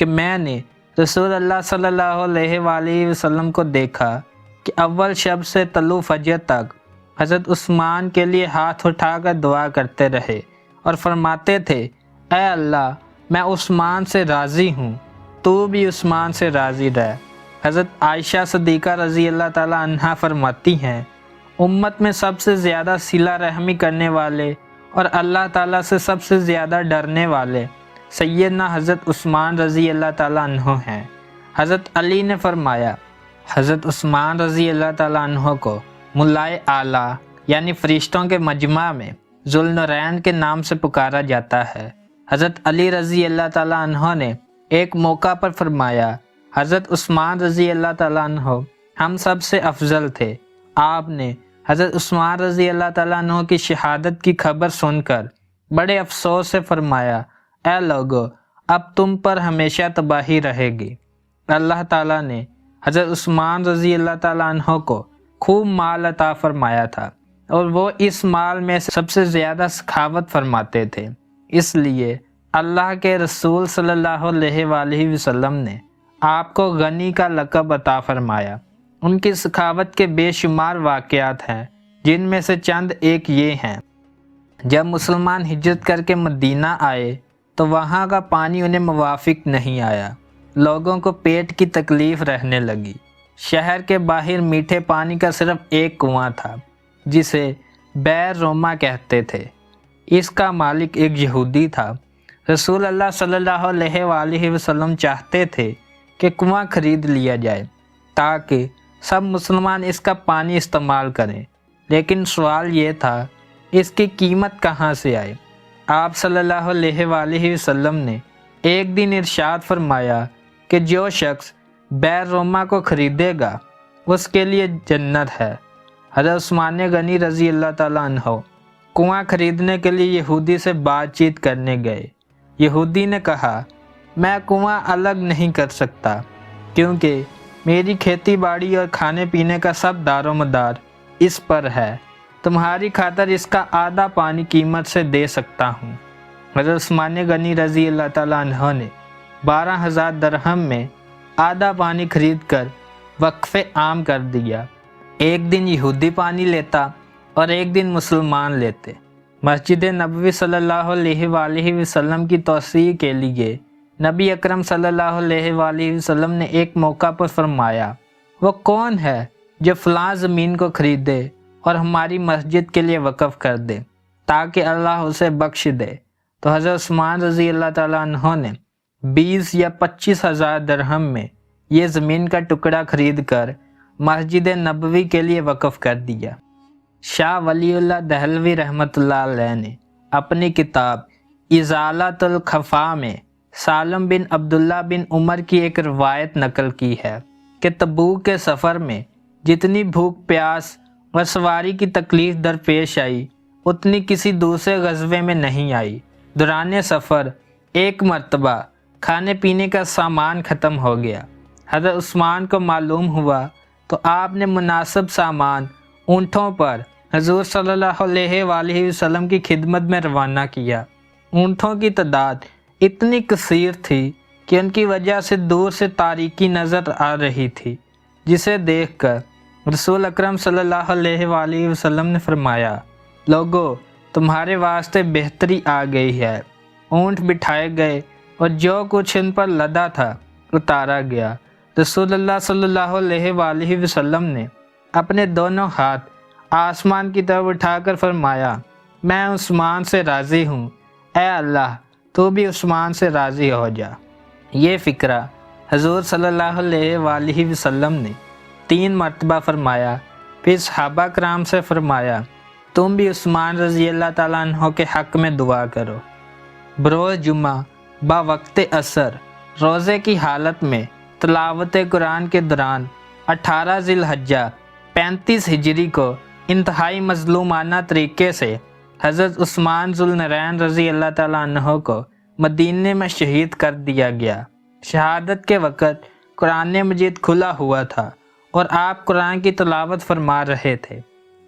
کہ میں نے رسول اللہ صلی اللہ علیہ وآلہ وسلم کو دیکھا کہ اول شب سے طلوع فجر تک حضرت عثمان کے لیے ہاتھ اٹھا کر دعا کرتے رہے اور فرماتے تھے، اے اللہ میں عثمان سے راضی ہوں، تو بھی عثمان سے راضی رہ۔ حضرت عائشہ صدیقہ رضی اللہ تعالیٰ عنہا فرماتی ہیں، امت میں سب سے زیادہ صلہ رحمی کرنے والے اور اللہ تعالیٰ سے سب سے زیادہ ڈرنے والے سیدنا حضرت عثمان رضی اللہ تعالیٰ عنہ ہیں۔ حضرت علی نے فرمایا، حضرت عثمان رضی اللہ تعالیٰ عنہ کو ملائے اعلیٰ یعنی فرشتوں کے مجمع میں ذوالنورین کے نام سے پکارا جاتا ہے۔ حضرت علی رضی اللہ تعالیٰ عنہ نے ایک موقع پر فرمایا، حضرت عثمان رضی اللہ تعالیٰ عنہ ہم سب سے افضل تھے۔ آپ نے حضرت عثمان رضی اللہ تعالیٰ عنہ کی شہادت کی خبر سن کر بڑے افسوس سے فرمایا، اے لوگو اب تم پر ہمیشہ تباہی رہے گی۔ اللہ تعالیٰ نے حضرت عثمان رضی اللہ تعالیٰ عنہ کو خوب مال عطا فرمایا تھا اور وہ اس مال میں سب سے زیادہ سخاوت فرماتے تھے، اس لیے اللہ کے رسول صلی اللہ علیہ وآلہ وسلم نے آپ کو غنی کا لقب عطا فرمایا۔ ان کی سخاوت کے بے شمار واقعات ہیں، جن میں سے چند ایک یہ ہیں۔ جب مسلمان ہجرت کر کے مدینہ آئے تو وہاں کا پانی انہیں موافق نہیں آیا، لوگوں کو پیٹ کی تکلیف رہنے لگی۔ شہر کے باہر میٹھے پانی کا صرف ایک کنواں تھا جسے بئر روما کہتے تھے، اس کا مالک ایک یہودی تھا۔ رسول اللہ صلی اللہ علیہ وآلہ وسلم چاہتے تھے کہ کنواں خرید لیا جائے تاکہ سب مسلمان اس کا پانی استعمال کریں، لیکن سوال یہ تھا اس کی قیمت کہاں سے آئے۔ آپ صلی اللہ علیہ وآلہ وسلم نے ایک دن ارشاد فرمایا کہ جو شخص بئر روما کو خریدے گا اس کے لیے جنت ہے۔ حضرت عثمان غنی رضی اللہ تعالیٰ عنہ کنواں خریدنے کے لیے یہودی سے بات چیت کرنے گئے۔ یہودی نے کہا، میں کنواں الگ نہیں کر سکتا کیونکہ میری کھیتی باڑی اور کھانے پینے کا سب دار و مدار اس پر ہے، تمہاری خاطر اس کا آدھا پانی قیمت سے دے سکتا ہوں۔ حضرت عثمان غنی رضی اللہ تعالیٰ عنہ نے 12,000 درہم میں آدھا پانی خرید کر وقف عام کر دیا۔ ایک دن یہودی پانی لیتا اور ایک دن مسلمان لیتے۔ مسجد نبوی صلی اللہ علیہ وآلہ وسلم کی توسیع کے لیے نبی اکرم صلی اللہ علیہ وآلہ وسلم نے ایک موقع پر فرمایا، وہ کون ہے جو فلاں زمین کو خریدے اور ہماری مسجد کے لیے وقف کر دے تاکہ اللہ اسے بخش دے؟ تو حضرت عثمان رضی اللہ تعالیٰ عنہ نے 20 یا 25,000 درہم میں یہ زمین کا ٹکڑا خرید کر مسجد نبوی کے لیے وقف کر دیا۔ شاہ ولی اللہ دہلوی رحمۃ اللہ علیہ نے اپنی کتاب ازالۃ الخفا میں سالم بن عبداللہ بن عمر کی ایک روایت نقل کی ہے کہ تبوک کے سفر میں جتنی بھوک پیاس اور سواری کی تکلیف درپیش آئی اتنی کسی دوسرے غزوے میں نہیں آئی۔ دوران سفر ایک مرتبہ کھانے پینے کا سامان ختم ہو گیا۔ حضرت عثمان کو معلوم ہوا تو آپ نے مناسب سامان اونٹوں پر حضور صلی اللہ علیہ وآلہ وسلم کی خدمت میں روانہ کیا۔ اونٹوں کی تعداد اتنی کثیر تھی کہ ان کی وجہ سے دور سے تاریکی نظر آ رہی تھی، جسے دیکھ کر رسول اکرم صلی اللہ علیہ وآلہ وسلم نے فرمایا، لوگو تمہارے واسطے بہتری آ گئی ہے۔ اونٹ بٹھائے گئے اور جو کچھ ان پر لدا تھا اتارا گیا۔ رسول اللہ صلی اللہ علیہ وآلہ وسلم نے اپنے دونوں ہاتھ آسمان کی طرف اٹھا کر فرمایا، میں عثمان سے راضی ہوں، اے اللہ تو بھی عثمان سے راضی ہو جا۔ یہ فقرہ حضور صلی اللہ علیہ وآلہ وسلم نے 3 مرتبہ فرمایا، پھر صحابہ کرام سے فرمایا، تم بھی عثمان رضی اللہ تعالیٰ عنہ کے حق میں دعا کرو۔ بروز جمعہ باوقت عصر روزے کی حالت میں تلاوت قرآن کے دوران 18 ذی الحجہ 35 ہجری کو انتہائی مظلومانہ طریقے سے حضرت عثمان ذوالنورین رضی اللہ تعالیٰ عنہ کو مدینے میں شہید کر دیا گیا۔ شہادت کے وقت قرآن مجید کھلا ہوا تھا اور آپ قرآن کی تلاوت فرما رہے تھے۔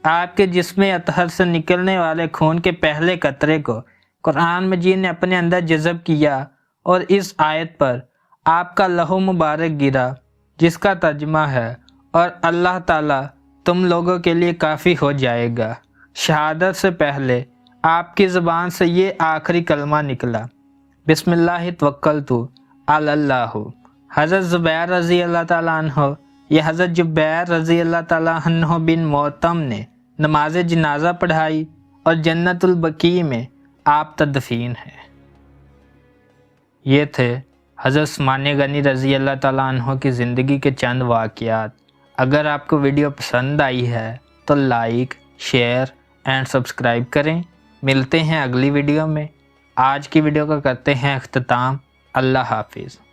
آپ کے جسم اطہر سے نکلنے والے خون کے پہلے قطرے کو قرآن مجید نے اپنے اندر جذب کیا اور اس آیت پر آپ کا لہو مبارک گرا، جس کا ترجمہ ہے اور اللہ تعالیٰ تم لوگوں کے لیے کافی ہو جائے گا۔ شہادت سے پہلے آپ کی زبان سے یہ آخری کلمہ نکلا، بسم اللہ توکلت علی اللہ۔ حضرت زبیر رضی اللہ تعالیٰ عنہ، یہ حضرت جبیر رضی اللہ تعالیٰ عنہ بن محتم نے نماز جنازہ پڑھائی اور جنت البقیع میں آپ تدفین ہیں۔ یہ تھے حضرت عثمان غنی رضی اللہ تعالیٰ عنہ کی زندگی کے چند واقعات۔ اگر آپ کو ویڈیو پسند آئی ہے تو لائک، شیئر اینڈ سبسکرائب کریں۔ ملتے ہیں اگلی ویڈیو میں۔ آج کی ویڈیو کا کرتے ہیں اختتام۔ اللہ حافظ۔